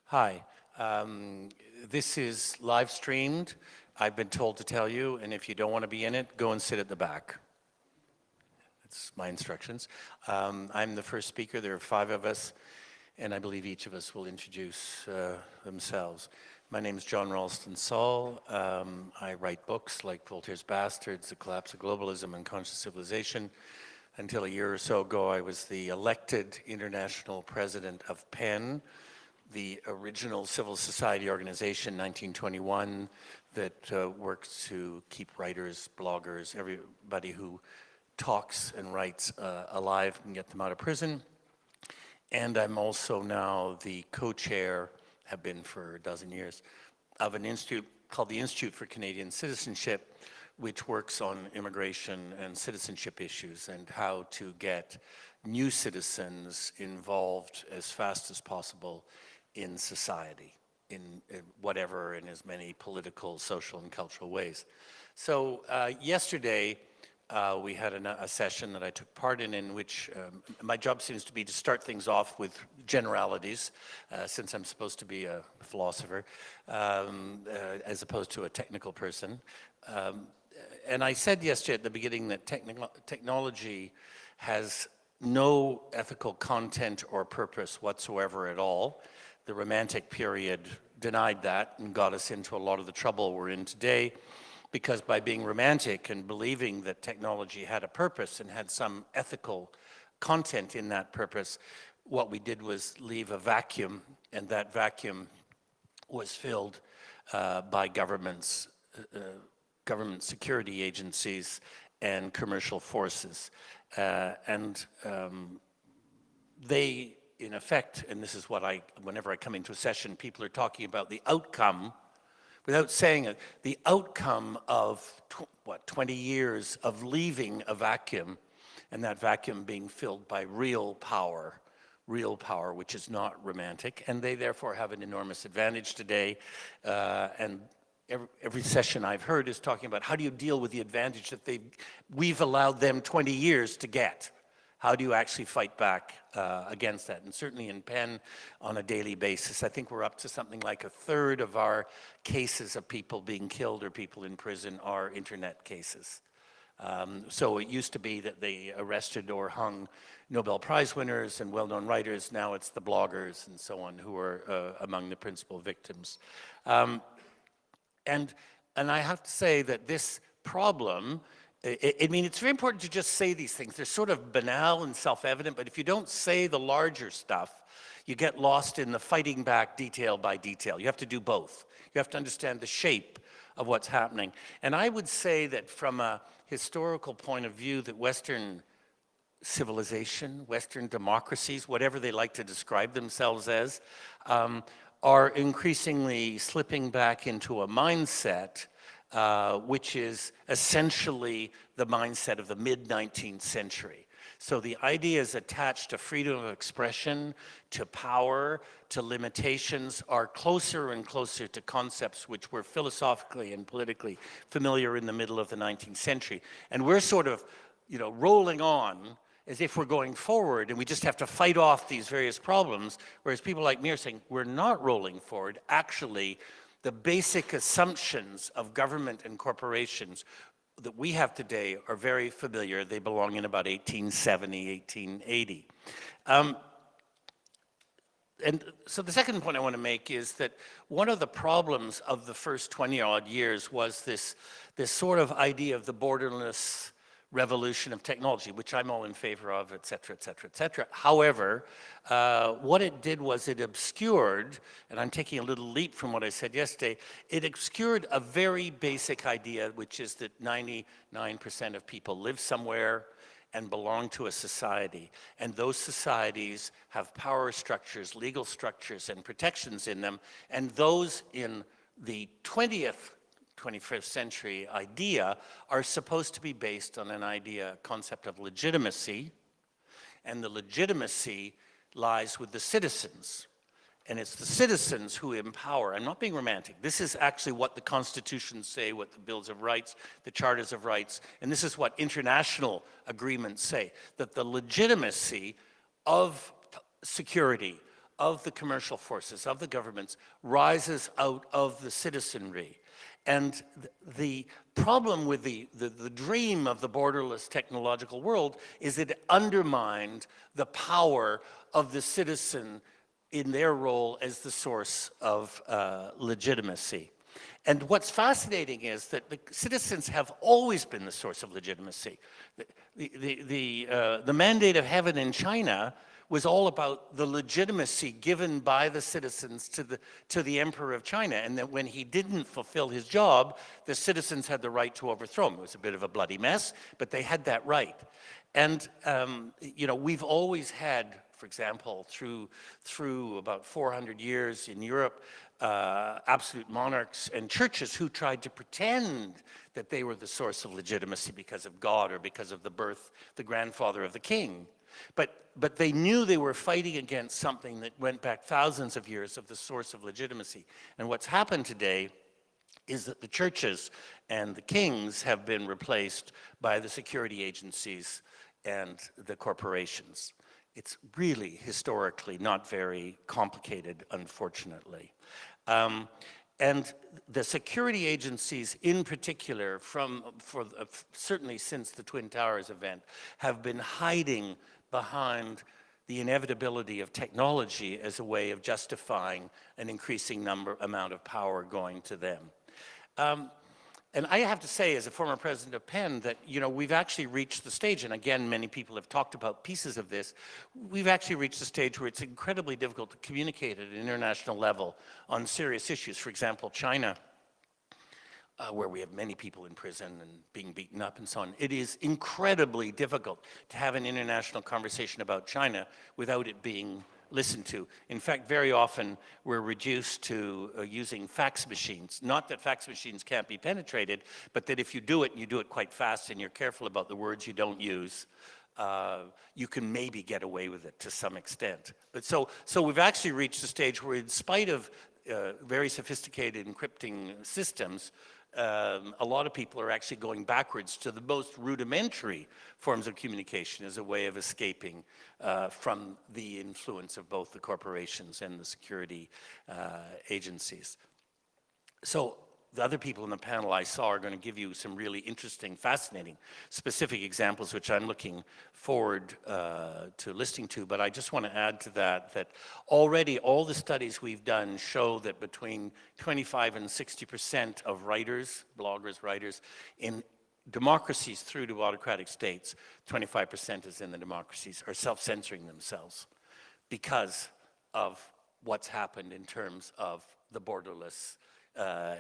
Hi, this is live streamed. I've been told to tell you, and if you don't want to be in it, go and sit at the back. That's my instructions. I'm the first speaker. There are 5 of us, and I believe each of us will introduce themselves. My name is John Ralston Saul. I write books like Voltaire's Bastards, The Collapse of Globalism and Conscious Civilization. Until a year or so ago, I was the elected international president of PEN, the original civil society organization, 1921, that works to keep writers, bloggers, everybody who talks and writes alive and get them out of prison. And I'm also now the co-chair, have been for a dozen years, of an institute called the Institute for Canadian Citizenship, which works on immigration and citizenship issues and how to get new citizens involved as fast as possible in society, in whatever, in as many political, social, and cultural ways. So yesterday, we had a session that I took part in which my job seems to be to start things off with generalities, since I'm supposed to be a philosopher, as opposed to a technical person. And I said yesterday at the beginning that technology has no ethical content or purpose whatsoever at all. The Romantic period denied that and got us into a lot of the trouble we're in today, because by being romantic and believing that technology had a purpose and had some ethical content in that purpose, what we did was leave a vacuum, and that vacuum was filled by governments, government security agencies, and commercial forces. They, in effect, and this is what whenever I come into a session, people are talking about the outcome, without saying it, the outcome of, 20 years of leaving a vacuum, and that vacuum being filled by real power, which is not romantic, and they therefore have an enormous advantage today. And every session I've heard is talking about how do you deal with the advantage that we've allowed them 20 years to get. How do you actually fight back against that? And certainly in PEN, on a daily basis, I think we're up to something like 1/3 of our cases of people being killed or people in prison are internet cases. So it used to be that they arrested or hung Nobel Prize winners and well-known writers. Now it's the bloggers and so on who are among the principal victims. And I have to say that this problem, I mean, it's very important to just say these things. They're sort of banal and self-evident, but if you don't say the larger stuff, you get lost in the fighting back detail by detail. You have to do both. You have to understand the shape of what's happening. And I would say that from a historical point of view, that Western civilization, Western democracies, whatever they like to describe themselves as, are increasingly slipping back into a mindset which is essentially the mindset of the mid-19th century. So the ideas attached to freedom of expression, to power, to limitations are closer and closer to concepts which were philosophically and politically familiar in the middle of the 19th century. And we're sort of, rolling on as if we're going forward and we just have to fight off these various problems, whereas people like me are saying, we're not rolling forward. Actually, the basic assumptions of government and corporations that we have today are very familiar. They belong in about 1870, 1880. And so the second point I want to make is that one of the problems of the first 20-odd years was this sort of idea of the borderless revolution of technology, which I'm all in favor of, et cetera, et cetera, et cetera. However, what it did was it obscured, and I'm taking a little leap from what I said yesterday, it obscured a very basic idea, which is that 99% of people live somewhere and belong to a society. And those societies have power structures, legal structures, and protections in them. And those in the 21st century idea are supposed to be based on concept of legitimacy, and the legitimacy lies with the citizens. And it's the citizens who empower. I'm not being romantic. This is actually what the constitutions say, what the Bills of Rights, the Charters of Rights, and this is what international agreements say, that the legitimacy of security, of the commercial forces, of the governments, rises out of the citizenry. And the problem with the dream of the borderless technological world is it undermined the power of the citizen in their role as the source of legitimacy. And what's fascinating is that the citizens have always been the source of legitimacy. The mandate of heaven in China was all about the legitimacy given by the citizens to the emperor of China, and that when he didn't fulfill his job, the citizens had the right to overthrow him. It was a bit of a bloody mess, but they had that right. And you know, we've always had, for example, through about 400 years in Europe, absolute monarchs and churches who tried to pretend that they were the source of legitimacy because of God or because of the birth, the grandfather of the king. But they knew they were fighting against something that went back thousands of years of the source of legitimacy. And what's happened today is that the churches and the kings have been replaced by the security agencies and the corporations. It's really historically not very complicated, unfortunately. And the security agencies in particular, certainly since the Twin Towers event, have been hiding behind the inevitability of technology as a way of justifying an increasing amount of power going to them. And I have to say, as a former president of Penn, that we've actually reached the stage, and again, many people have talked about pieces of this, we've actually reached the stage where it's incredibly difficult to communicate at an international level on serious issues. For example, China, where we have many people in prison and being beaten up and so on. It is incredibly difficult to have an international conversation about China without it being listened to. In fact, very often we're reduced to using fax machines. Not that fax machines can't be penetrated, but that if you do it and you do it quite fast and you're careful about the words you don't use, you can maybe get away with it to some extent. But so we've actually reached a stage where, in spite of very sophisticated encrypting systems, a lot of people are actually going backwards to the most rudimentary forms of communication as a way of escaping from the influence of both the corporations and the security agencies. So the other people in the panel I saw are going to give you some really interesting, fascinating, specific examples, which I'm looking forward to listening to. But I just want to add to that already all the studies we've done show that between 25 and 60% of writers, bloggers, writers, in democracies through to autocratic states, 25% is in the democracies, are self-censoring themselves because of what's happened in terms of the borderless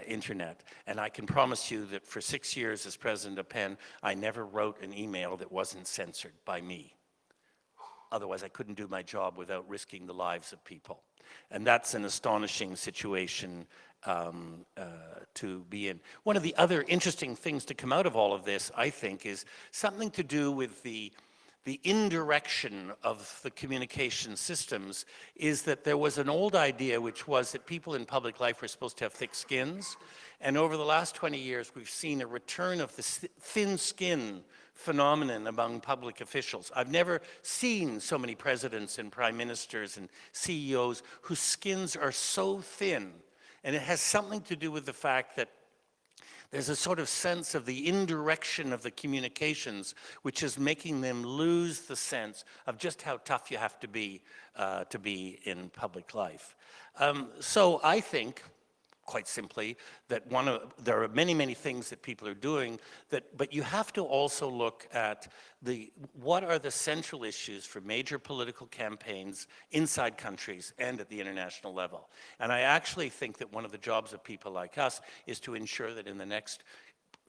internet. And I can promise you that for 6 years as president of Penn, I never wrote an email that wasn't censored by me. Otherwise, I couldn't do my job without risking the lives of people. And that's an astonishing situation to be in. One of the other interesting things to come out of all of this, I think, is something to do with the indirection of the communication systems. Is that there was an old idea, which was that people in public life were supposed to have thick skins. And over the last 20 years, we've seen a return of the thin skin phenomenon among public officials. I've never seen so many presidents and prime ministers and CEOs whose skins are so thin. And it has something to do with the fact that there's a sort of sense of the indirection of the communications, which is making them lose the sense of just how tough you have to be in public life. So I think, quite simply, that there are many, many things that people are doing, but you have to also look at what are the central issues for major political campaigns inside countries and at the international level. And I actually think that one of the jobs of people like us is to ensure that in the next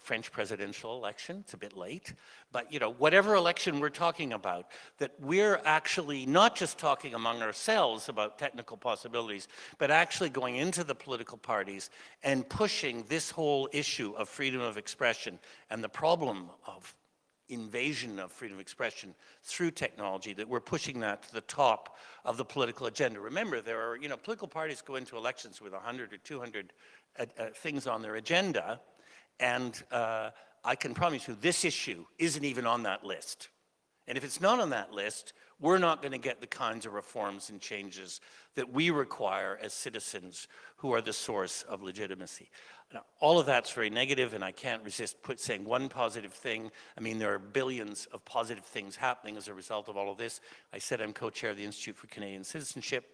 French presidential election, it's a bit late, but whatever election we're talking about, that we're actually not just talking among ourselves about technical possibilities, but actually going into the political parties and pushing this whole issue of freedom of expression and the problem of invasion of freedom of expression through technology, that we're pushing that to the top of the political agenda. Remember, there are, political parties go into elections with 100 or 200 things on their agenda. And I can promise you this issue isn't even on that list. And if it's not on that list, we're not going to get the kinds of reforms and changes that we require as citizens who are the source of legitimacy. Now, all of that's very negative, and I can't resist saying one positive thing. I mean, there are billions of positive things happening as a result of all of this. I said I'm co-chair of the Institute for Canadian Citizenship.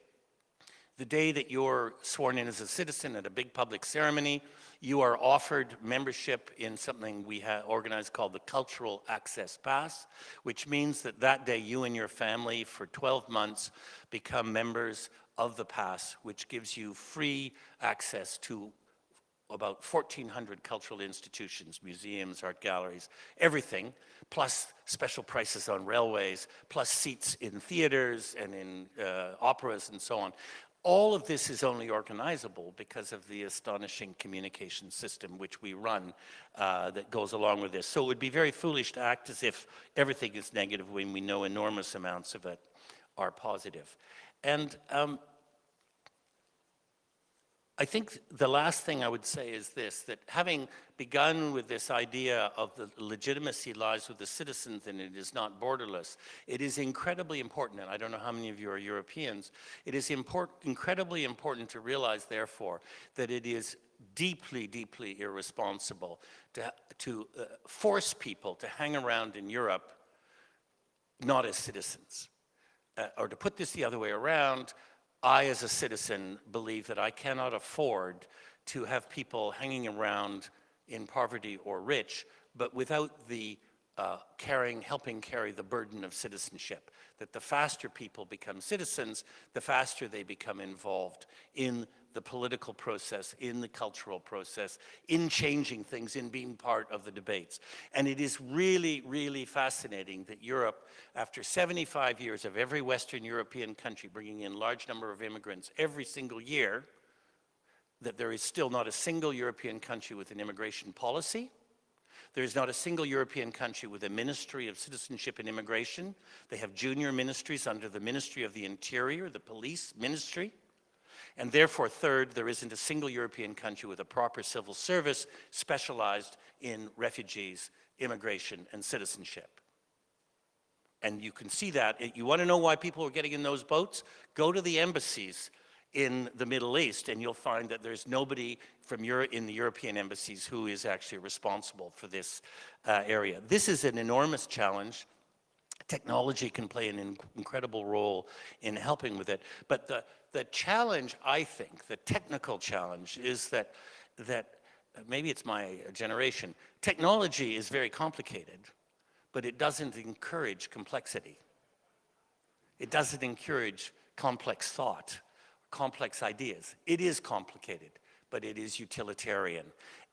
The day that you're sworn in as a citizen at a big public ceremony, you are offered membership in something we have organized called the Cultural Access Pass, which means that that day you and your family for 12 months become members of the pass, which gives you free access to about 1,400 cultural institutions, museums, art galleries, everything, plus special prices on railways, plus seats in theaters and in operas and so on. All of this is only organizable because of the astonishing communication system which we run that goes along with this. So it would be very foolish to act as if everything is negative when we know enormous amounts of it are positive. And I think the last thing I would say is this, that having begun with this idea of the legitimacy lies with the citizens and it is not borderless, it is incredibly important, and I don't know how many of you are Europeans, it is incredibly important to realize, therefore, that it is deeply, deeply irresponsible to force people to hang around in Europe not as citizens. Or to put this the other way around, I, as a citizen, believe that I cannot afford to have people hanging around in poverty or rich, but without the helping carry the burden of citizenship. That the faster people become citizens, the faster they become involved in the political process, in the cultural process, in changing things, in being part of the debates. And it is really, really fascinating that Europe, after 75 years of every Western European country bringing in large number of immigrants every single year, that there is still not a single European country with an immigration policy. There is not a single European country with a Ministry of Citizenship and Immigration. They have junior ministries under the Ministry of the Interior, the police ministry. And therefore, third, there isn't a single European country with a proper civil service specialized in refugees, immigration, and citizenship. And you can see that. You want to know why people are getting in those boats? Go to the embassies in the Middle East, and you'll find that there's nobody in the European embassies who is actually responsible for this area. This is an enormous challenge. Technology can play an incredible role in helping with it. But the challenge, I think, the technical challenge, is that maybe it's my generation, technology is very complicated, but it doesn't encourage complexity. It doesn't encourage complex thought, complex ideas. It is complicated, but it is utilitarian.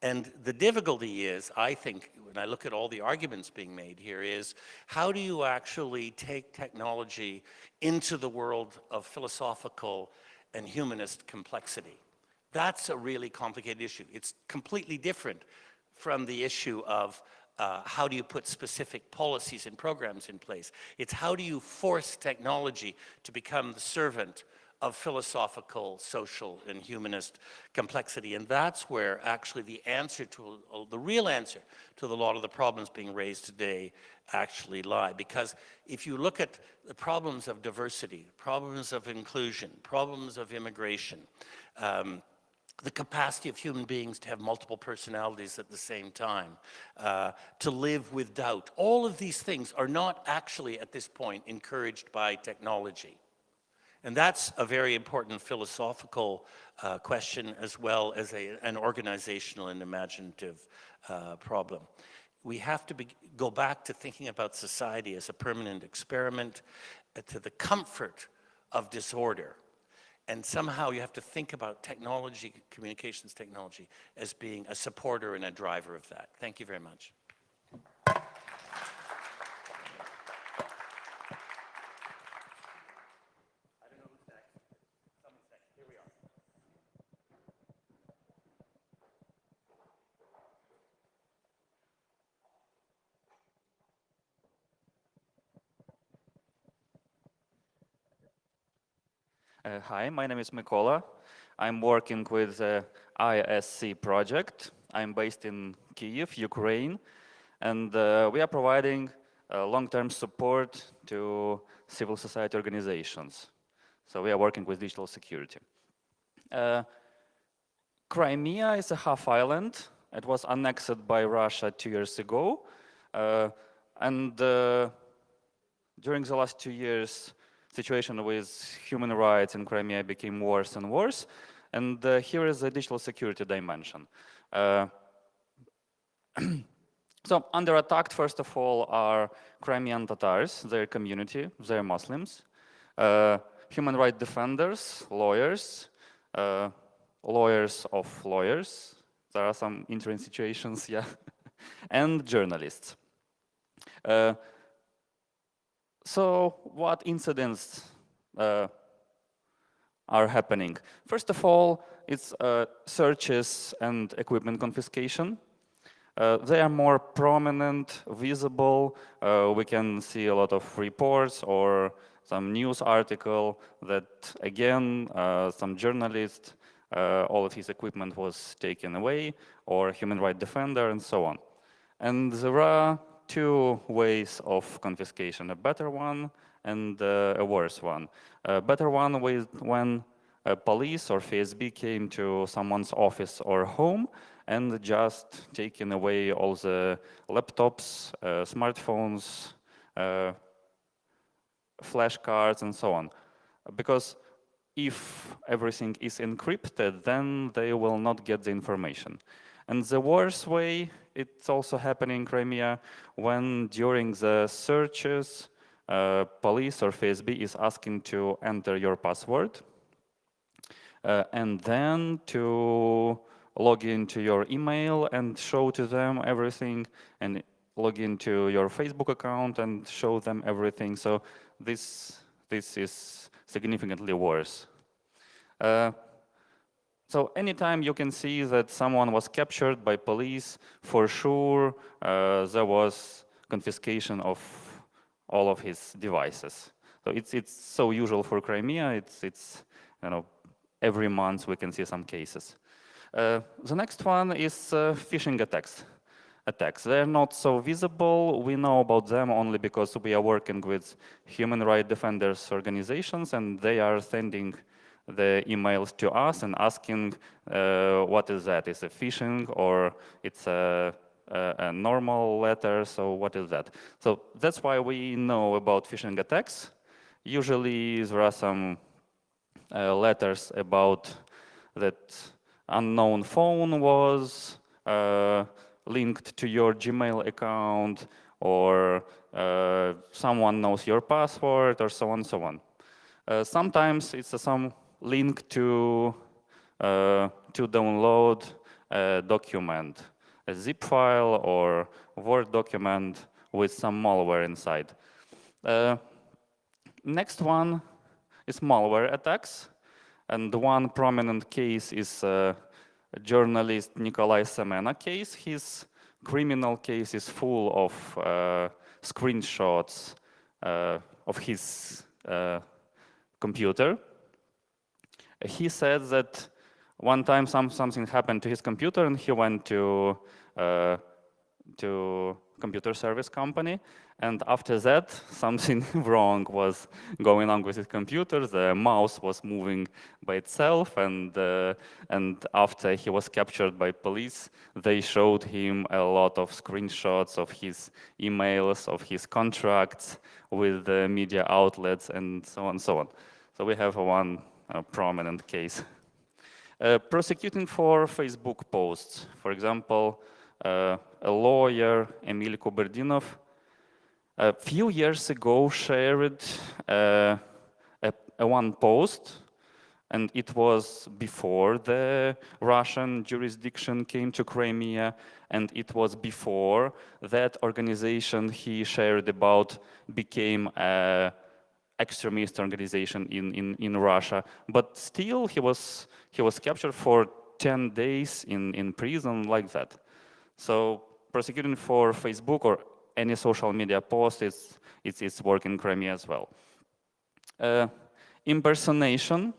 And the difficulty is, I think, when I look at all the arguments being made here, is how do you actually take technology into the world of philosophical and humanist complexity? That's a really complicated issue. It's completely different from the issue of how do you put specific policies and programs in place. It's how do you force technology to become the servant of philosophical, social, and humanist complexity. And that's where actually the real answer to a lot of the problems being raised today actually lie. Because if you look at the problems of diversity, problems of inclusion, problems of immigration, the capacity of human beings to have multiple personalities at the same time, to live with doubt, all of these things are not actually at this point encouraged by technology. And that's a very important philosophical question, as well as an organizational and imaginative problem. We have to go back to thinking about society as a permanent experiment, to the comfort of disorder. And somehow you have to think about technology, communications technology, as being a supporter and a driver of that. Thank you very much. Hi, my name is Mykola. I'm working with the ISC project. I'm based in Kyiv, Ukraine, and we are providing long-term support to civil society organizations. So we are working with digital security. Crimea is a half island. It was annexed by Russia 2 years ago. And during the last 2 years, situation with human rights in Crimea became worse and worse. And here is the digital security dimension. So under attack, first of all, are Crimean Tatars, their community, their Muslims, human rights defenders, lawyers, lawyers of lawyers. There are some interesting situations, yeah, and journalists. So what incidents are happening? First of all, it's searches and equipment confiscation. They are more prominent, visible. We can see a lot of reports or some news article that, again, some journalist, all of his equipment was taken away, or human rights defender, and so on. And there are two ways of confiscation, a better one and a worse one. A better one with when police or FSB came to someone's office or home and just taking away all the laptops, smartphones, flashcards, and so on. Because if everything is encrypted, then they will not get the information. And the worst way, it's also happening in Crimea, when during the searches, police or FSB is asking to enter your password, and then to log into your email and show to them everything, and log into your Facebook account and show them everything. So this is significantly worse. So anytime you can see that someone was captured by police, for sure there was confiscation of all of his devices. So it's so usual for Crimea. It's you know, every month we can see some cases. The next one is phishing attacks. They're not so visible. We know about them only because we are working with human rights defenders organizations, and they are sending the emails to us and asking what is that? Is it phishing or it's a normal letter? So what is that? So that's why we know about phishing attacks. Usually there are some letters about that unknown phone was linked to your Gmail account, or someone knows your password, or so on and so on. Sometimes it's some link to download a document, a zip file or Word document with some malware inside. Next one is malware attacks. And one prominent case is journalist Nikolai Semena case. His criminal case is full of screenshots of his computer. He said that one time something happened to his computer, and he went to computer service company, and after that something wrong was going on with his computer. The mouse was moving by itself, and after he was captured by police, they showed him a lot of screenshots of his emails, of his contracts with the media outlets, and so on and so on. So we have one prominent case. Prosecuting for Facebook posts. For example, a lawyer, Emil Kuberdinov, a few years ago shared one post, and it was before the Russian jurisdiction came to Crimea, and it was before that organization he shared about became an extremist organization in Russia. But still, he was captured for 10 days in prison, like that. So prosecuting for Facebook or any social media post, it's working in Crimea as well. Impersonation.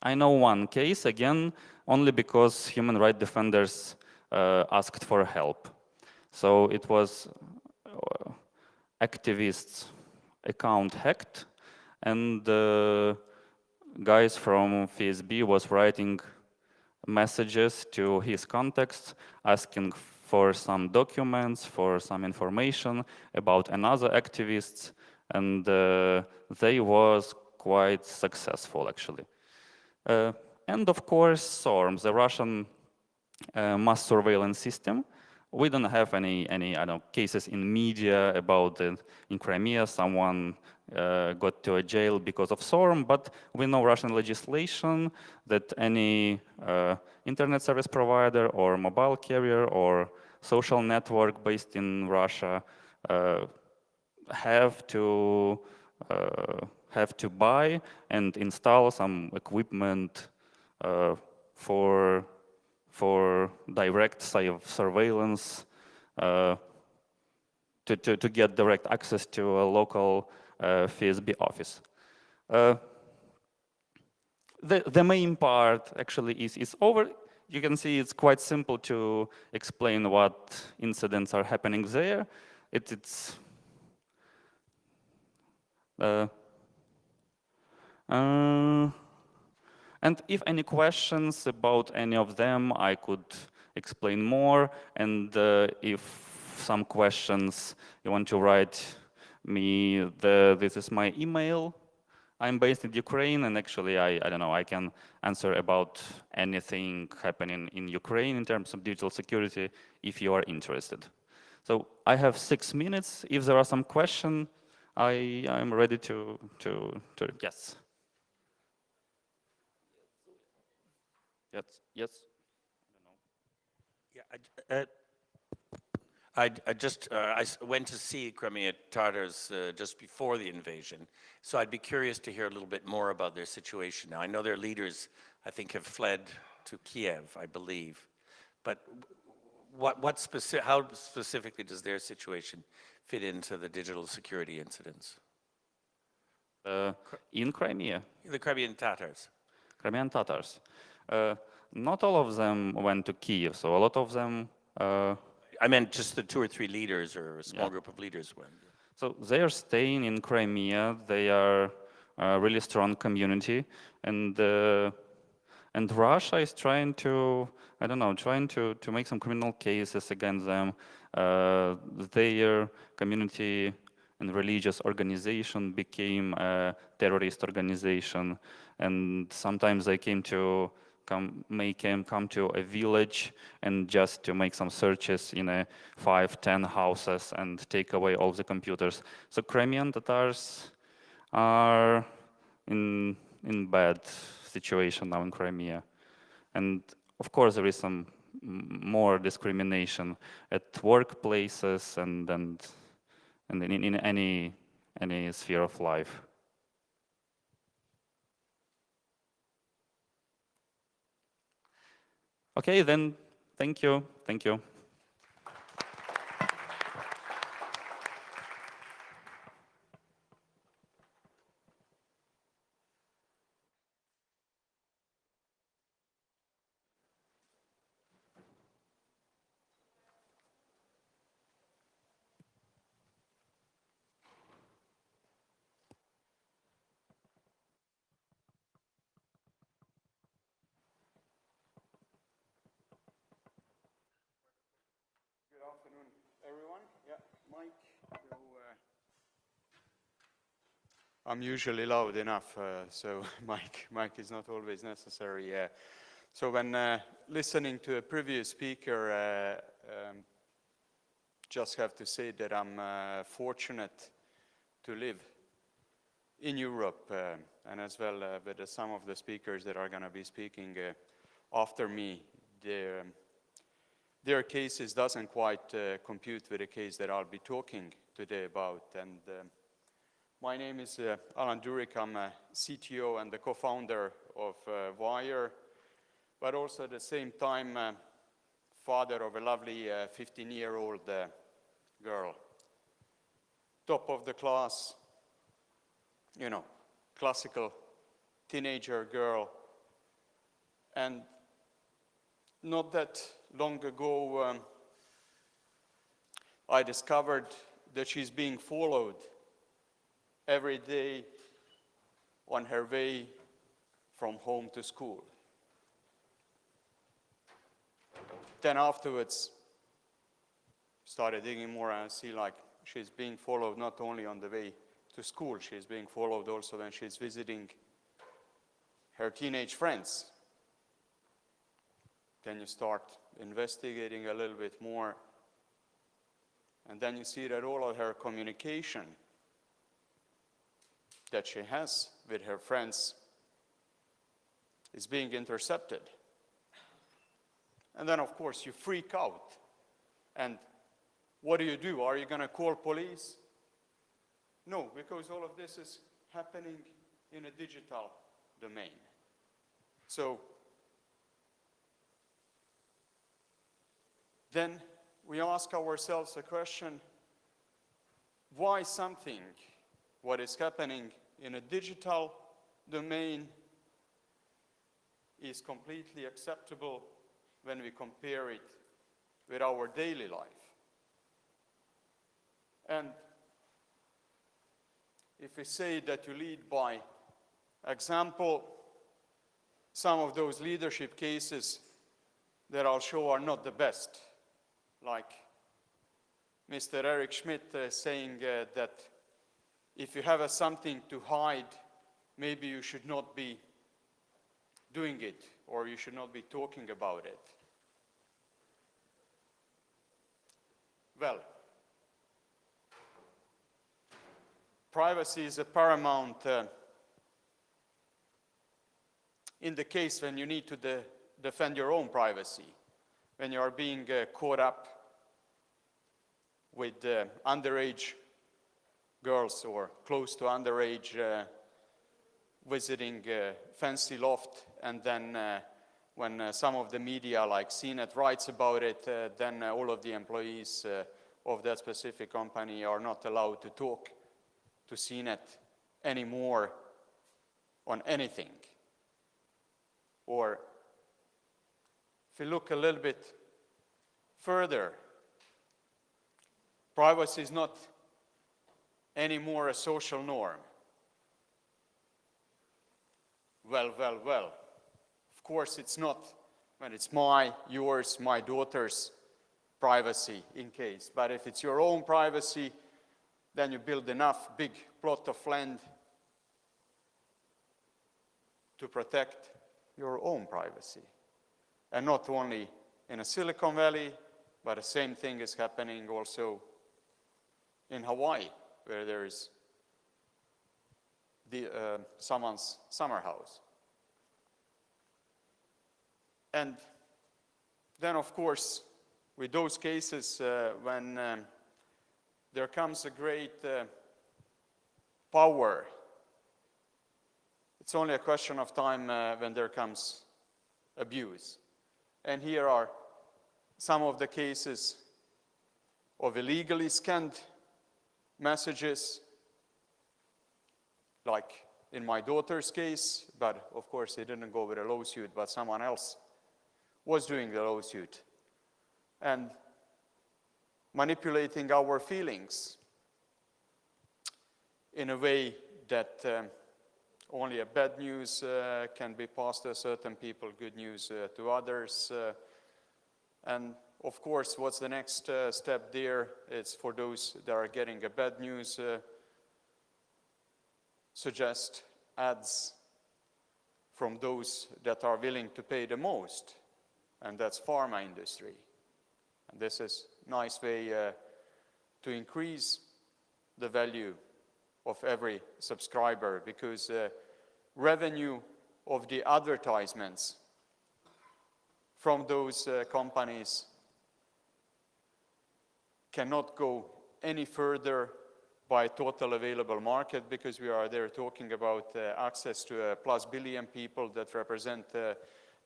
I know one case, again, only because human rights defenders asked for help. So it was activist's account hacked, and guys from FSB was writing messages to his contacts asking for some documents, for some information about another activists, and they was quite successful actually. And of course SORM, the Russian mass surveillance system. We don't have any I don't know, cases in media about in Crimea someone got to a jail because of SORM, but we know Russian legislation that any internet service provider or mobile carrier or social network based in Russia have to buy and install some equipment for direct surveillance to get direct access to a local FSB office. The main part actually is over. You can see it's quite simple to explain what incidents are happening there. And if any questions about any of them, I could explain more. And if some questions you want to write me, this is my email. I'm based in Ukraine, and actually, I don't know, I can answer about anything happening in Ukraine in terms of digital security if you are interested. So I have 6 minutes. If there are some questions, I'm ready to yes. Yes. Yeah, I went to see Crimea Tatars just before the invasion, so I'd be curious to hear a little bit more about their situation now. I know their leaders, I think, have fled to Kiev, I believe, but how specifically does their situation fit into the digital security incidents? In Crimea? The Crimean Tatars. Crimean Tatars. Not all of them went to Kiev, so a lot of them... I meant just the 2 or 3 leaders or a small group of leaders went. So they are staying in Crimea. They are a really strong community, and Russia is trying to, I don't know, to make some criminal cases against them. Their community and religious organization became a terrorist organization, and sometimes they come to a village and just to make some searches in 5-10 houses and take away all the computers. So Crimean Tatars are in bad situation now in Crimea, and of course there is some more discrimination at workplaces and in any sphere of life. Okay, then, thank you. Good afternoon, everyone. Yeah, Mike. I'm usually loud enough, so mic is not always necessary. So when listening to a previous speaker, just have to say that I'm fortunate to live in Europe, and as well with some of the speakers that are going to be speaking after me. Their cases doesn't quite compute with the case that I'll be talking today about. And my name is Alan Durik. I'm a CTO and the co-founder of Wire, but also at the same time father of a lovely 15-year-old girl. Top of the class, classical teenager girl. And not that long ago, I discovered that she's being followed every day on her way from home to school. Then afterwards, started digging more and see like she's being followed not only on the way to school, she's being followed also when she's visiting her teenage friends. Then you start investigating a little bit more, and then you see that all of her communication that she has with her friends is being intercepted. And then, of course, you freak out. And what do? Are you going to call police? No, because all of this is happening in a digital domain. So then we ask ourselves a question, why something, what is happening in a digital domain, is completely acceptable when we compare it with our daily life? And if we say that you lead by example, some of those leadership cases that I'll show are not the best. Like Mr. Eric Schmidt saying that if you have something to hide, maybe you should not be doing it, or you should not be talking about it. Well, privacy is a paramount in the case when you need to defend your own privacy, when you are being caught up with underage girls or close to underage visiting fancy loft, and then when some of the media like CNET writes about it, then all of the employees of that specific company are not allowed to talk to CNET anymore on anything. Or if you look a little bit further, privacy is not anymore a social norm. Well. Of course it's not when it's yours, my daughter's privacy in case. But if it's your own privacy, then you build enough big plot of land to protect your own privacy. And not only in a Silicon Valley, but the same thing is happening also in Hawaii, where there is someone's summer house. And then, of course, with those cases, when there comes a great power, it's only a question of time when there comes abuse. And here are some of the cases of illegally scanned messages, like in my daughter's case, but of course they didn't go with a lawsuit, but someone else was doing the lawsuit. And manipulating our feelings in a way that only a bad news can be passed to certain people, good news to others. And of course, what's the next step there? It's for those that are getting a bad news, suggest ads from those that are willing to pay the most, and that's pharma industry. And this is a nice way to increase the value of every subscriber, because revenue of the advertisements from those companies cannot go any further by total available market, because we are there talking about access to plus billion people that represent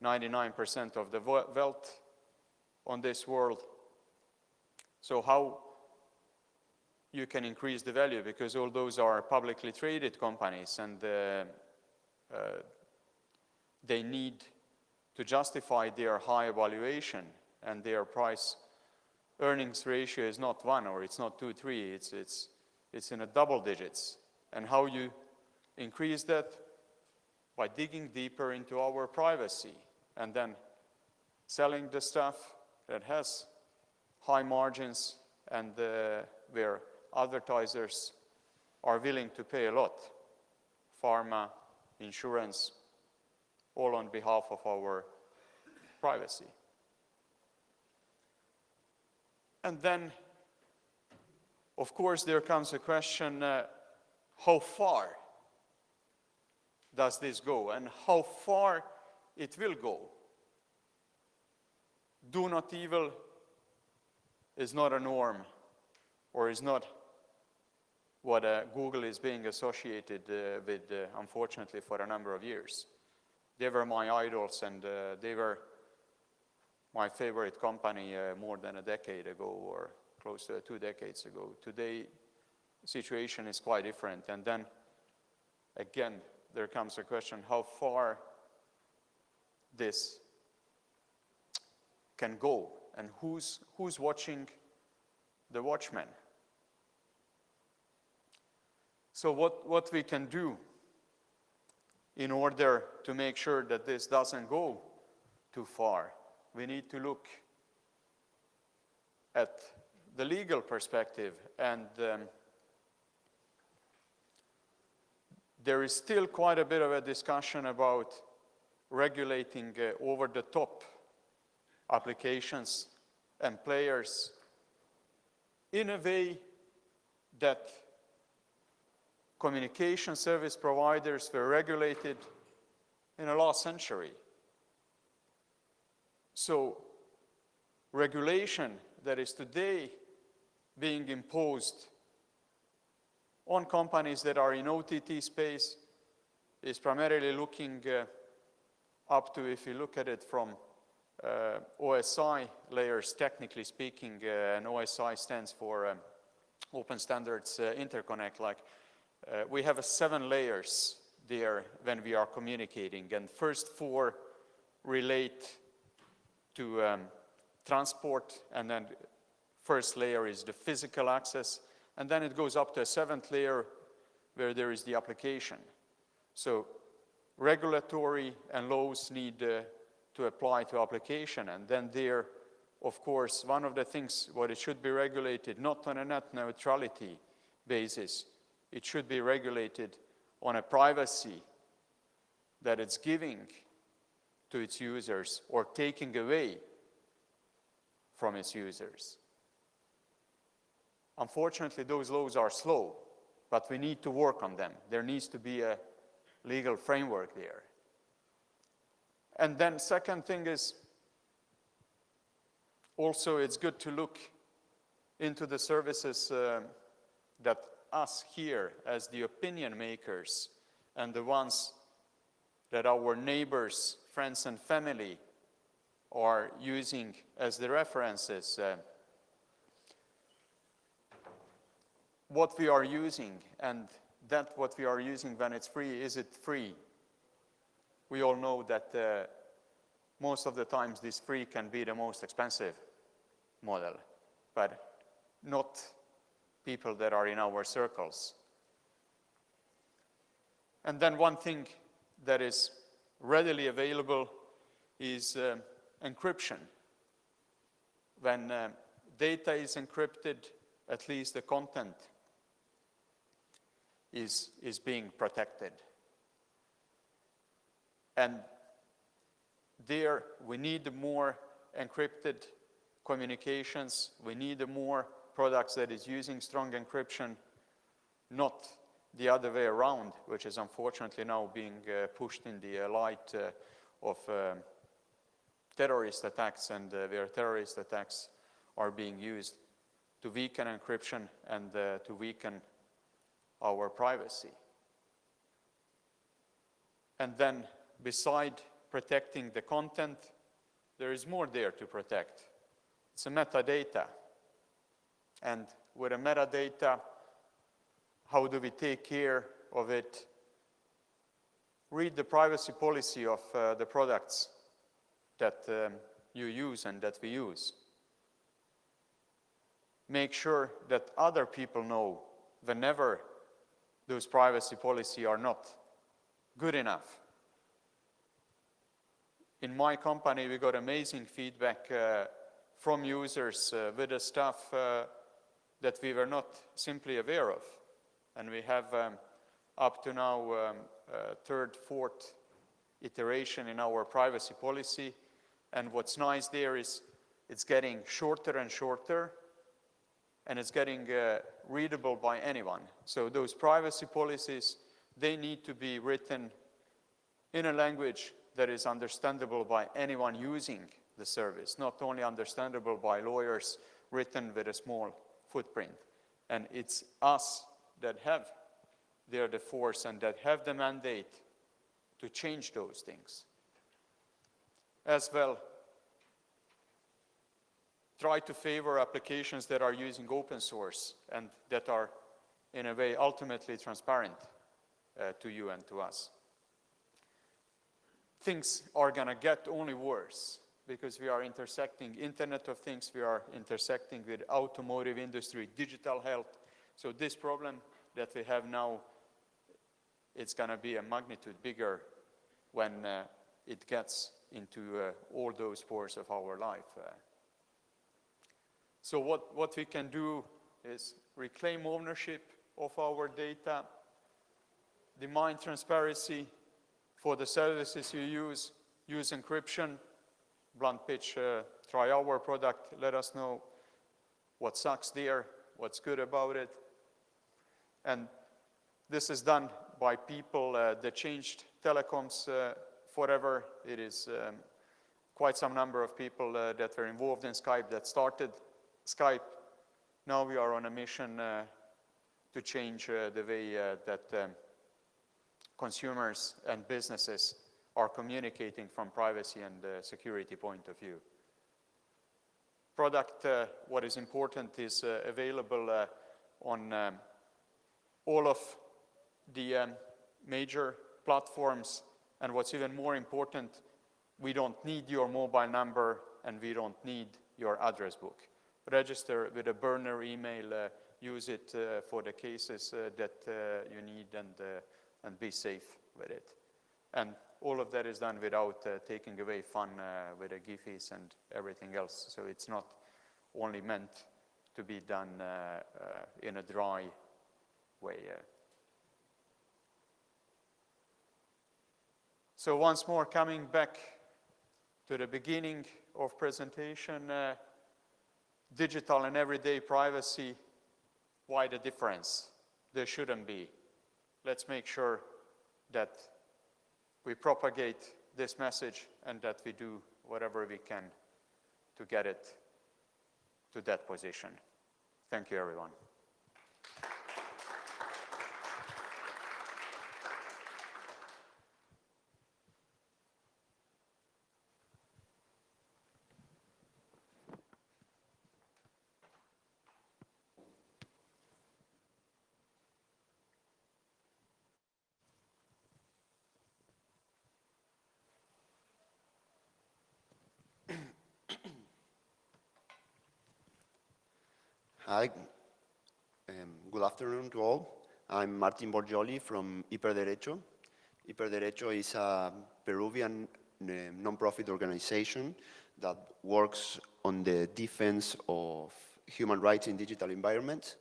99% of the wealth on this world. So how you can increase the value, because all those are publicly traded companies, and they need to justify their high valuation and their price earnings ratio is not 1 or it's not 2, 3, it's in a double digits. And how you increase that? By digging deeper into our privacy and then selling the stuff that has high margins and where advertisers are willing to pay a lot. Pharma, insurance, all on behalf of our privacy. And then, of course, there comes a question, how far does this go and how far it will go? Do not evil is not a norm or is not what Google is being associated with, unfortunately, for a number of years. They were my idols and they were my favorite company more than a decade ago or close to 2 decades ago. Today, the situation is quite different. And then, again, there comes a question how far this can go and who's watching the watchmen. So what we can do in order to make sure that this doesn't go too far, we need to look at the legal perspective, and there is still quite a bit of a discussion about regulating over-the-top applications and players in a way that communication service providers were regulated in the last century. So regulation that is today being imposed on companies that are in OTT space is primarily looking up to, if you look at it from OSI layers, technically speaking, and OSI stands for Open Standards Interconnect. Like we have 7 layers there when we are communicating, and first 4 relate to transport, and then first layer is the physical access, and then it goes up to a 7th layer where there is the application. So regulatory and laws need to apply to application, and then there, of course, one of the things what it should be regulated not on a net neutrality basis, it should be regulated on a privacy that it's giving to its users or taking away from its users. Unfortunately, those laws are slow, but we need to work on them. There needs to be a legal framework there. And then second thing is, also it's good to look into the services that us here as the opinion makers and the ones that our neighbors, friends and family are using as the references. What we are using, and that what we are using when it's free, is it free? We all know that most of the times this free can be the most expensive model, but not people that are in our circles. And then one thing that is readily available is encryption. When data is encrypted, at least the content is being protected. And there we need more encrypted communications. We need more products that is using strong encryption, not the other way around, which is unfortunately now being pushed in the light of terrorist attacks, and where terrorist attacks are being used to weaken encryption and to weaken our privacy. And then beside protecting the content, there is more there to protect. It's a metadata. And with a metadata, how do we take care of it? Read the privacy policy of the products that you use and that we use. make sure that other people know whenever those privacy policies are not good enough. In my company, we got amazing feedback from users with the stuff that we were not simply aware of. And we have up to now third, fourth iteration in our privacy policy. And what's nice there is it's getting shorter and shorter, and it's getting readable by anyone. So those privacy policies, they need to be written in a language that is understandable by anyone using the service, not only understandable by lawyers, written with a small footprint. And it's us that have there the force and that have the mandate to change those things. As well, try to favor applications that are using open source and that are, in a way, ultimately transparent to you and to us. Things are going to get only worse because we are intersecting Internet of Things, we are intersecting with automotive industry, digital health. So this problem that we have now, it's going to be a magnitude bigger when it gets into all those pores of our life. So what we can do is reclaim ownership of our data, demand transparency for the services you use encryption, blunt pitch, try our product, let us know what sucks there, what's good about it. And this is done by people that changed telecoms forever. It is quite some number of people that were involved in Skype that started Skype. Now we are on a mission to change the way that consumers and businesses are communicating from privacy and security point of view. Product, what is important, is available on all of the major platforms, and what's even more important, we don't need your mobile number and we don't need your address book. Register with a burner email, use it for the cases that you need, and be safe with it. And all of that is done without taking away fun with the GIFs and everything else. So it's not only meant to be done in a dry way. So once more, coming back to the beginning of presentation, digital and everyday privacy, why the difference? There shouldn't be. Let's make sure that we propagate this message and that we do whatever we can to get it to that position. Thank you, everyone. Hi, good afternoon to all. I'm Martin Borgioli from Hiperderecho. Hiperderecho is a Peruvian non-profit organization that works on the defense of human rights in digital environments.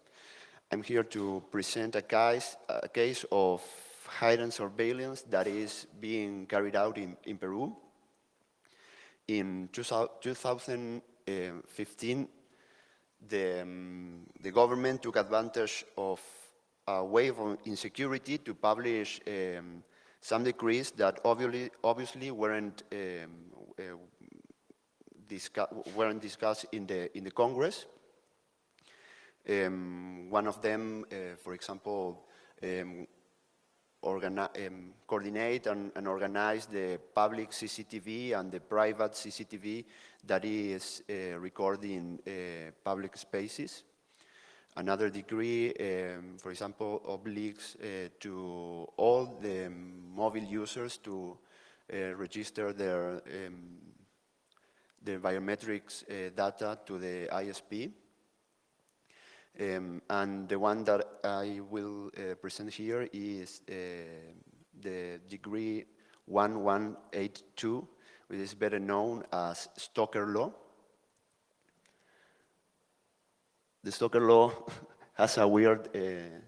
I'm here to present a case of hidden surveillance that is being carried out in Peru. In 2015, the government took advantage of a wave of insecurity to publish some decrees that obviously weren't discussed in the Congress. One of them, for example, coordinate and organize the public CCTV and the private CCTV that is recording public spaces. Another decree, for example, obliges to all the mobile users to register their biometrics data to the ISP. And the one that I will present here is the degree 1182, which is better known as Stalker Law. The Stalker Law has a weird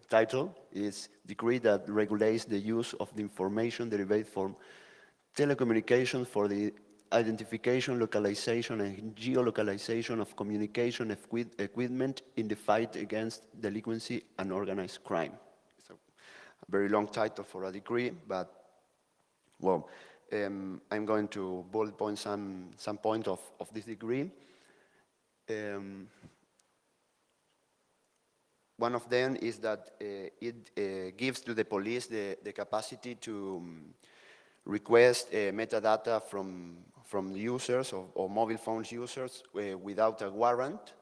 title. It's decree that regulates the use of the information derived from telecommunications for the identification, localization, and geolocalization of communication equipment in the fight against delinquency and organized crime. It's a very long title for a decree, but, well, I'm going to bullet point some point of this decree. One of them is that it gives to the police the capacity to request metadata from users or mobile phones users without a warrant.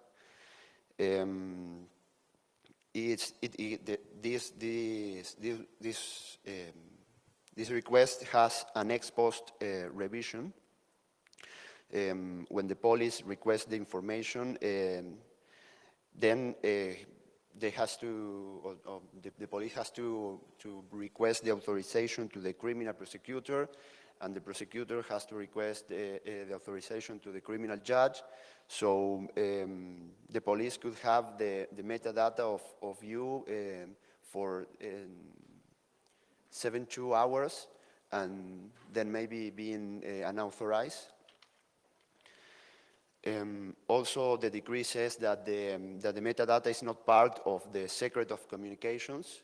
This request has an ex post revision. When the police requests the information, then the police has to request the authorization to the criminal prosecutor, and the prosecutor has to request the authorization to the criminal judge. So the police could have the metadata of you for 72 hours, and then maybe being unauthorized. Also, the decree says that the metadata is not part of the secret of communications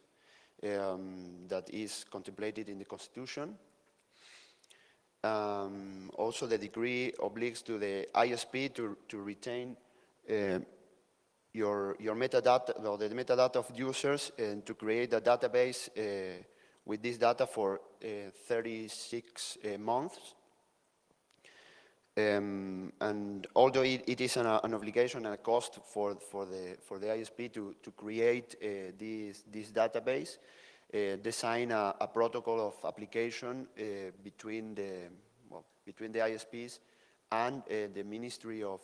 that is contemplated in the Constitution. Also, the decree obliges to the ISP to retain your metadata, or the metadata of users, and to create a database with this data for 36 months. And although it is an obligation and a cost for the ISP to create this database, design a protocol of application between the ISPs and the Ministry of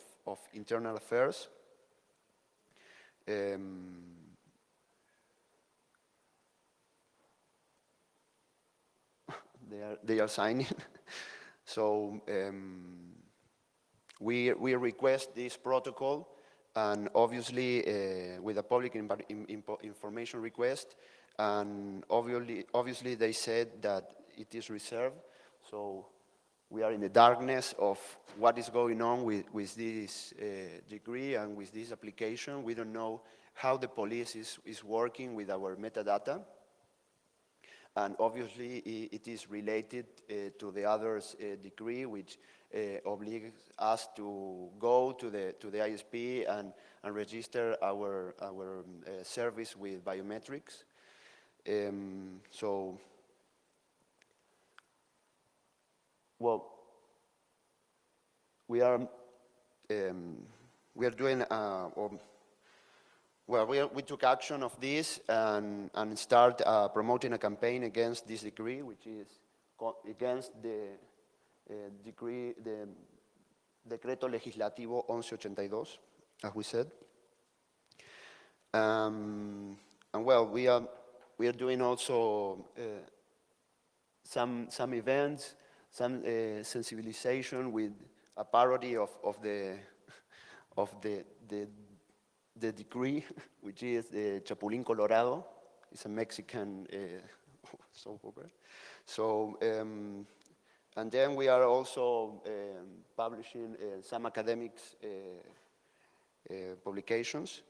Internal Affairs. They are signing. So we request this protocol, and obviously with a public information request, and obviously they said that it is reserved. So we are in the darkness of what is going on with this decree and with this application. We don't know how the police is working with our metadata. And obviously, it is related to the others decree, which obliges us to go to the ISP and register our service with biometrics. So, well, we are doing. Well, we took action of this and start promoting a campaign against this decree, which is against the decree, the Decreto Legislativo 1182, as we said. And well, we are doing also some events, some sensibilization with a parody of the decree, which is the Chapulín Colorado. It's a Mexican soap opera. So, and then we are also publishing some academics publications.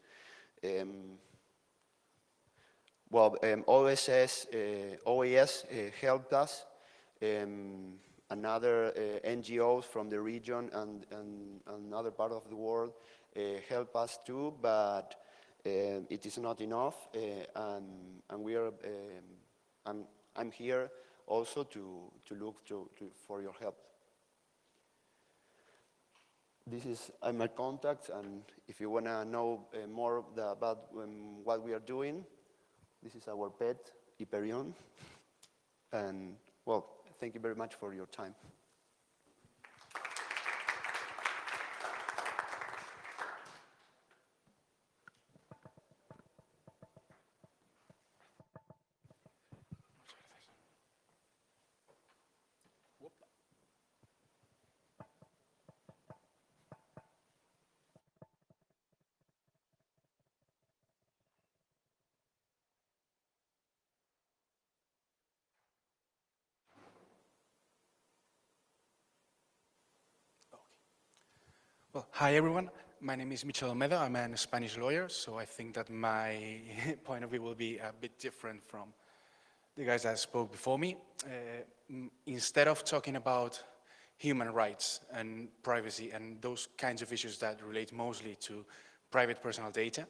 OAS helped us. Another NGOs from the region and another part of the world help us too, but it is not enough, and we are. I'm here also to look for your help. This is my contacts, and if you want to know more about what we are doing, this is our pet, Hyperion, and well, thank you very much for your time. Well, hi everyone. My name is Michel Olmedo. I'm a Spanish lawyer, so I think that my point of view will be a bit different from the guys that spoke before me. Instead of talking about human rights and privacy and those kinds of issues that relate mostly to private personal data,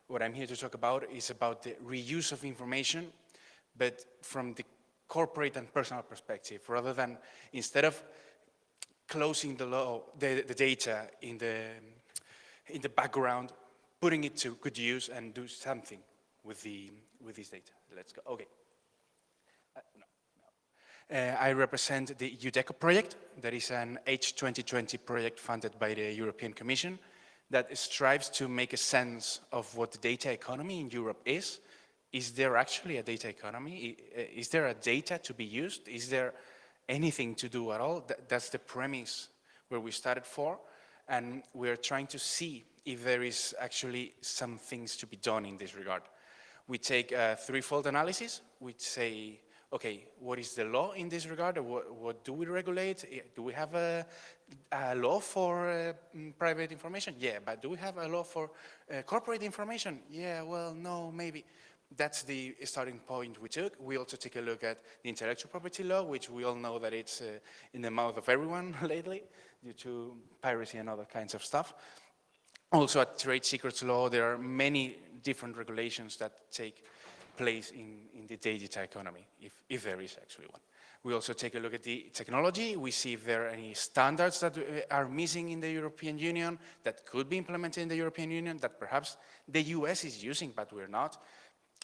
what I'm here to talk about is about the reuse of information, but from the corporate and personal perspective, rather than, instead of closing the data in the background, putting it to good use and do something with this data. Let's go. Okay. I represent the UDECO project. That is an H2020 project funded by the European Commission that strives to make a sense of what the data economy in Europe is. Is there actually a data economy? Is there a data to be used? Is there anything to do at all? That's the premise where we started for. And we're trying to see if there is actually some things to be done in this regard. We take a threefold analysis. We say, okay, what is the law in this regard? What do we regulate? Do we have a law for private information? Yeah, but do we have a law for corporate information? Yeah, well, no, maybe. That's the starting point we took. We also take a look at the intellectual property law, which we all know that it's in the mouth of everyone lately due to piracy and other kinds of stuff. Also at trade secrets law, there are many different regulations that take place in the data economy, if there is actually one. We also take a look at the technology. We see if there are any standards that are missing in the European Union that could be implemented in the European Union that perhaps the US is using, but we're not.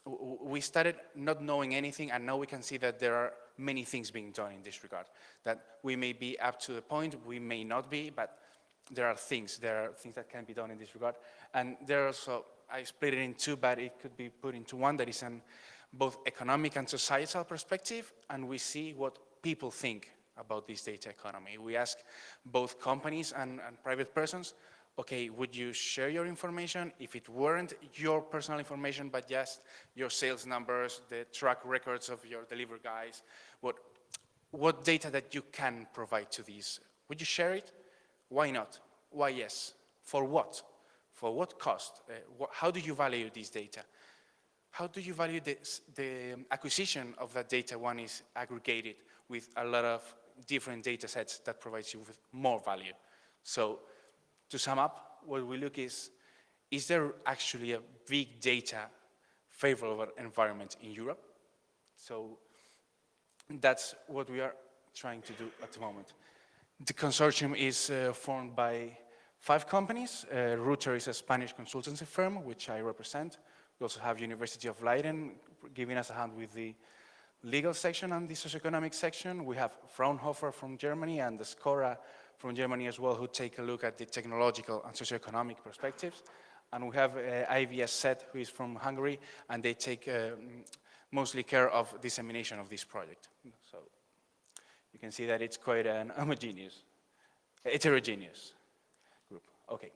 We started not knowing anything, and now we can see that there are many things being done in this regard, that we may be up to the point, we may not be, but there are things that can be done in this regard. And there are also, I split it in two, but it could be put into one that is an both economic and societal perspective, and we see what people think about this data economy. We ask both companies and private persons, okay, would you share your information if it weren't your personal information, but just your sales numbers, the track records of your delivery guys, what data that you can provide to these? Would you share it? Why not? Why yes? For what? For what cost? How do you value this data? How do you value the acquisition of that data when it's aggregated with a lot of different data sets that provides you with more value? So to sum up, what we look is there actually a big data favorable environment in Europe? So that's what we are trying to do at the moment. The consortium is formed by 5 companies. Router is a Spanish consultancy firm, which I represent. We also have University of Leiden giving us a hand with the legal section and the socioeconomic section. We have Fraunhofer from Germany and the Scora from Germany as well, who take a look at the technological and socioeconomic perspectives. And we have IVS who is from Hungary, and they take mostly care of dissemination of this project. So you can see that it's quite an heterogeneous group. Okay.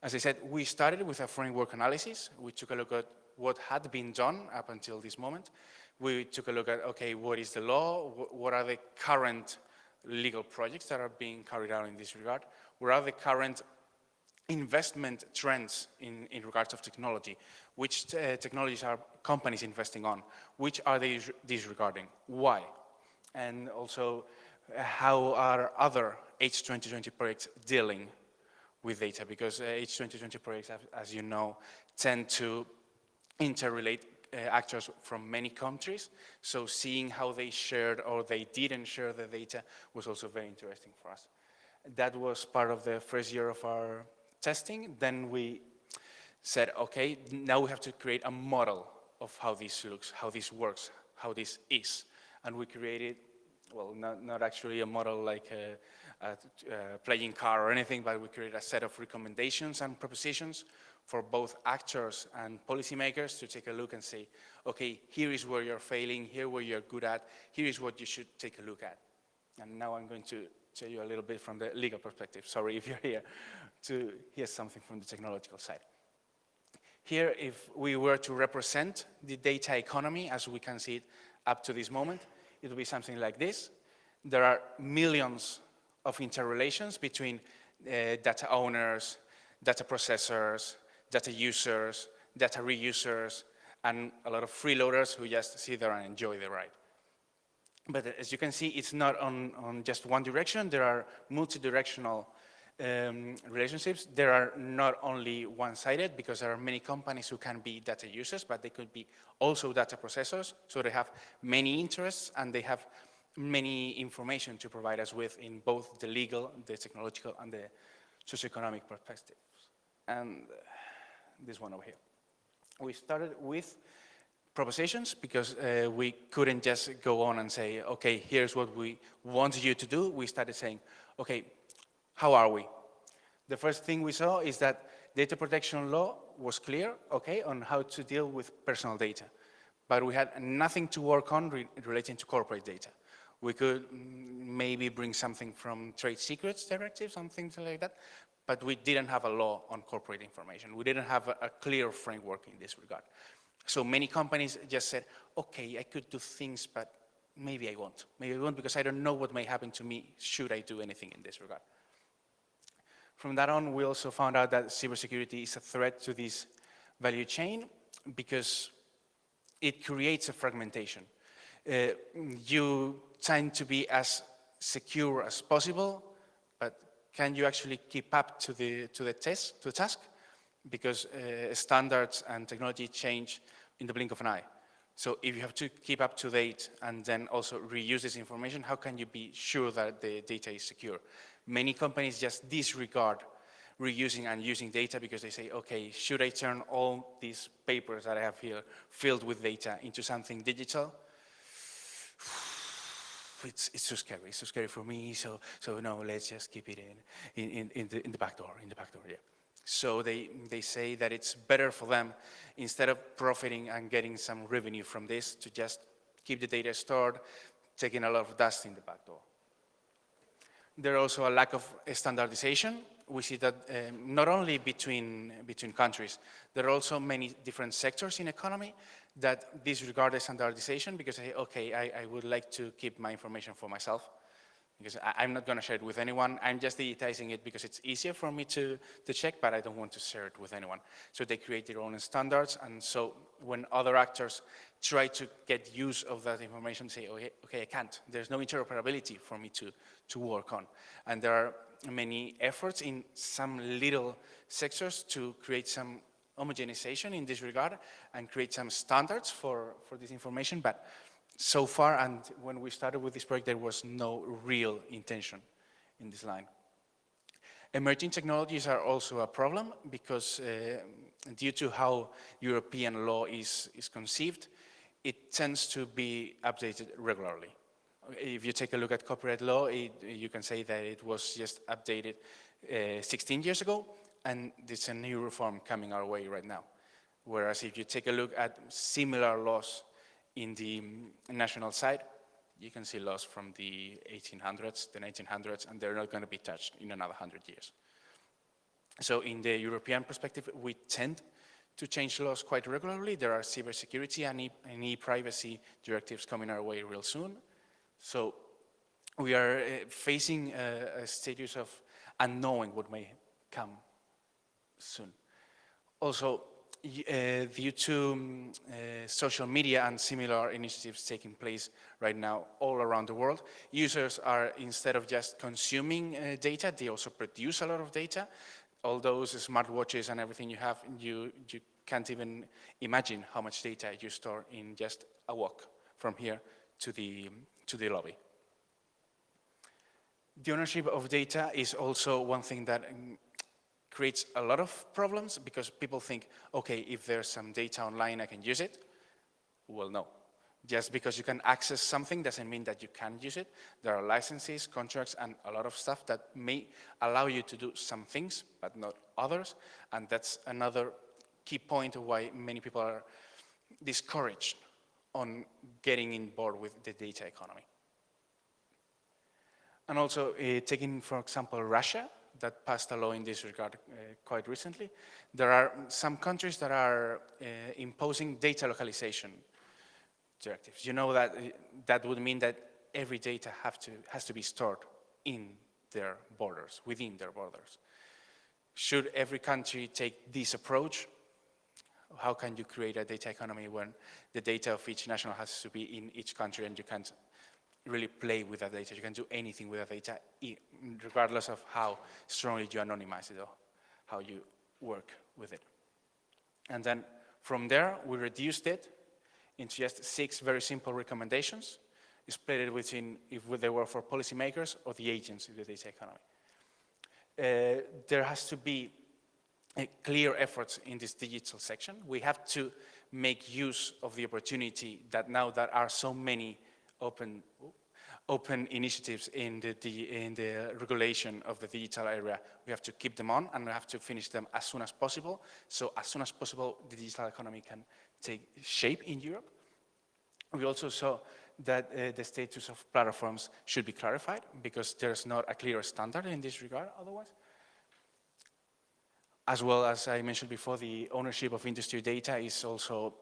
As I said, we started with a framework analysis. We took a look at what had been done up until this moment. We took a look at, okay, what is the law? What are the current legal projects that are being carried out in this regard? What are the current investment trends in regards of technology? Which technologies are companies investing on? Which are they disregarding? Why? And also, how are other H2020 projects dealing with data? Because H2020 projects, as you know, tend to interrelate actors from many countries. So seeing how they shared or they didn't share the data was also very interesting for us. That was part of the first year of our testing. Then we said, okay, now we have to create a model of how this looks, how this works, how this is. And we created, well, not actually a model like a playing card or anything, but we created a set of recommendations and propositions for both actors and policymakers to take a look and say, okay, here is where you're failing, here where you're good at, here is what you should take a look at. And now I'm going to tell you a little bit from the legal perspective. Sorry if you're here to hear something from the technological side. Here, if we were to represent the data economy as we can see it up to this moment, it will be something like this. There are millions of interrelations between data owners, data processors, data users, data reusers, and a lot of freeloaders who just sit there and enjoy the ride. But as you can see, it's not on just one direction. There are multi-directional relationships. There are not only one-sided, because there are many companies who can be data users, but they could be also data processors. So they have many interests, and they have many information to provide us with in both the legal, the technological, and the socioeconomic perspectives. And this one over here. We started with propositions because we couldn't just go on and say, okay, here's what we want you to do. We started saying, okay, how are we? The first thing we saw is that data protection law was clear, okay, on how to deal with personal data. But we had nothing to work on relating to corporate data. We could maybe bring something from trade secrets directive, something like that, but we didn't have a law on corporate information. We didn't have a clear framework in this regard. So many companies just said, okay, I could do things, but maybe I won't. Maybe I won't because I don't know what may happen to me should I do anything in this regard. From that on, we also found out that cybersecurity is a threat to this value chain because it creates a fragmentation. You tend to be as secure as possible, but can you actually keep up to the task? Because standards and technology change in the blink of an eye. So if you have to keep up to date and then also reuse this information, how can you be sure that the data is secure? Many companies just disregard reusing and using data because they say, okay, should I turn all these papers that I have here filled with data into something digital? It's so scary. It's so scary for me. So no, let's just keep it in the back door. Yeah. So they say that it's better for them, instead of profiting and getting some revenue from this, to just keep the data stored, taking a lot of dust in the back door. There's also a lack of standardization. We see that not only between countries, there are also many different sectors in economy that disregard the standardization because they say, okay, I would like to keep my information for myself because I'm not going to share it with anyone. I'm just digitizing it because it's easier for me to check, but I don't want to share it with anyone. So they create their own standards, and so when other actors try to get use of that information, say, okay, I can't. There's no interoperability for me to work on. And there are many efforts in some little sectors to create some homogenization in this regard and create some standards for this information, but so far, and when we started with this project, there was no real intention in this line. Emerging technologies are also a problem because due to how European law is conceived, it tends to be updated regularly. If you take a look at copyright law, you can say that it was just updated 16 years ago, and it's a new reform coming our way right now. Whereas if you take a look at similar laws in the national side, you can see laws from the 1800s, the 1900s, and they're not going to be touched in another 100 years. So in the European perspective, we tend to change laws quite regularly. There are cybersecurity and e-privacy directives coming our way real soon. So we are facing a status of unknowing what may come soon. Also, due to social media and similar initiatives taking place right now all around the world, users are, instead of just consuming data, they also produce a lot of data. All those smartwatches and everything you have, you can't even imagine how much data you store in just a walk from here to the lobby. The ownership of data is also one thing that creates a lot of problems because people think, okay, if there's some data online, I can use it. Well, no. Just because you can access something doesn't mean that you can use it. There are licenses, contracts, and a lot of stuff that may allow you to do some things, but not others. And that's another key point of why many people are discouraged on getting on board with the data economy. And also, taking, for example, Russia, that passed a law in this regard quite recently. There are some countries that are imposing data localization directives. You know that that would mean that every data has to be stored in their borders, within their borders. Should every country take this approach? How can you create a data economy when the data of each national has to be in each country and you can't really play with that data? You can do anything with that data, regardless of how strongly you anonymize it or how you work with it. And then from there, we reduced it into just 6 very simple recommendations, split it between if they were for policymakers or the agents in the data economy. There has to be clear efforts in this digital section. We have to make use of the opportunity that now there are so many open initiatives in the regulation of the digital area. We have to keep them on and we have to finish them as soon as possible. So as soon as possible, the digital economy can take shape in Europe. We also saw that the status of platforms should be clarified because there's not a clear standard in this regard otherwise. As well as I mentioned before, the ownership of industry data is also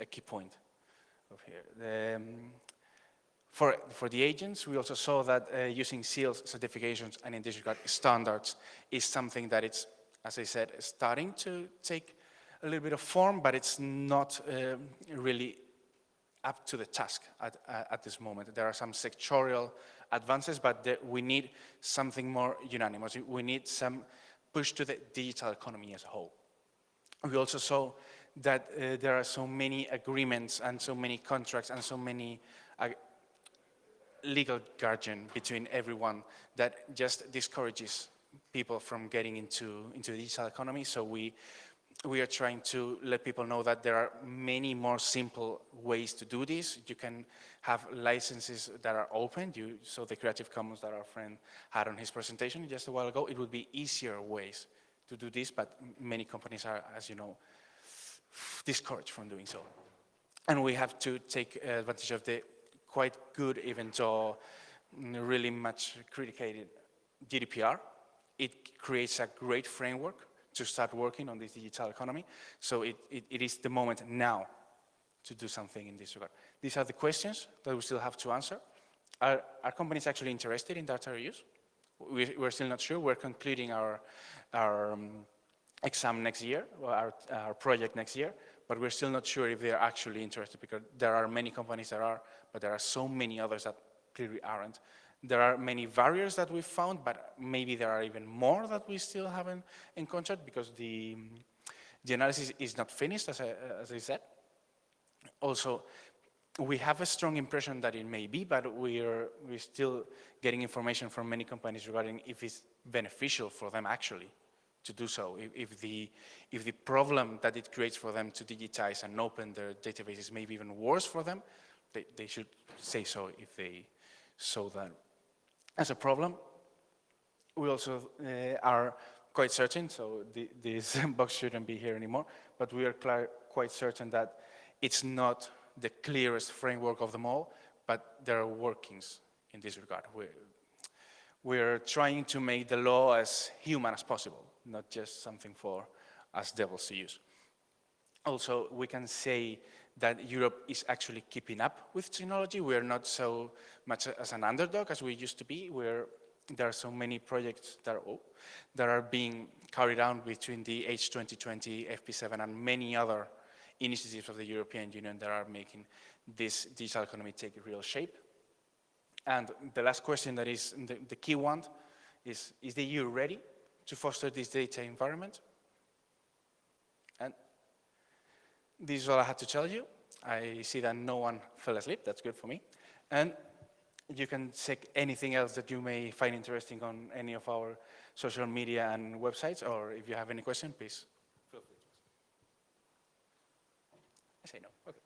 a key point of here. For the agents, we also saw that using seals, certifications, and in this regard standards is something that it's, as I said, starting to take a little bit of form, but it's not really up to the task at this moment. There are some sectorial advances, but we need something more unanimous. We need some push to the digital economy as a whole. We also saw that there are so many agreements and so many contracts and so many legal guardian between everyone that just discourages people from getting into the digital economy. So we are trying to let people know that there are many more simple ways to do this. You can have licenses that are open. So the Creative Commons that our friend had on his presentation just a while ago, it would be easier ways to do this, but many companies are, as you know, discouraged from doing so. And we have to take advantage of the quite good, even though really much criticated GDPR. It creates a great framework to start working on this digital economy. So it is the moment now to do something in this regard. These are the questions that we still have to answer. Are companies actually interested in data reuse? We're still not sure. We're concluding our exam next year, or our project next year, but we're still not sure if they're actually interested because there are many companies that are, but there are so many others that clearly aren't. There are many barriers that we've found, but maybe there are even more that we still haven't encountered because the analysis is not finished, as I said. Also, we have a strong impression that it may be, but we're still getting information from many companies regarding if it's beneficial for them actually to do so. If the problem that it creates for them to digitize and open their databases may be even worse for them, they should say so if they saw that as a problem. We also are quite certain, so this box shouldn't be here anymore, but we are quite certain that it's not the clearest framework of them all, but there are workings in this regard. We're trying to make the law as human as possible, not just something for us devils to use. Also, we can say that Europe is actually keeping up with technology. We are not so much as an underdog as we used to be. There are so many projects that are being carried out between the H2020, FP7, and many other initiatives of the European Union that are making this digital economy take real shape. And the last question that is the key one is the EU ready to foster this data environment? And this is all I had to tell you. I see that no one fell asleep. That's good for me. And you can check anything else that you may find interesting on any of our social media and websites, or if you have any question, please feel free to ask. I say no. Okay.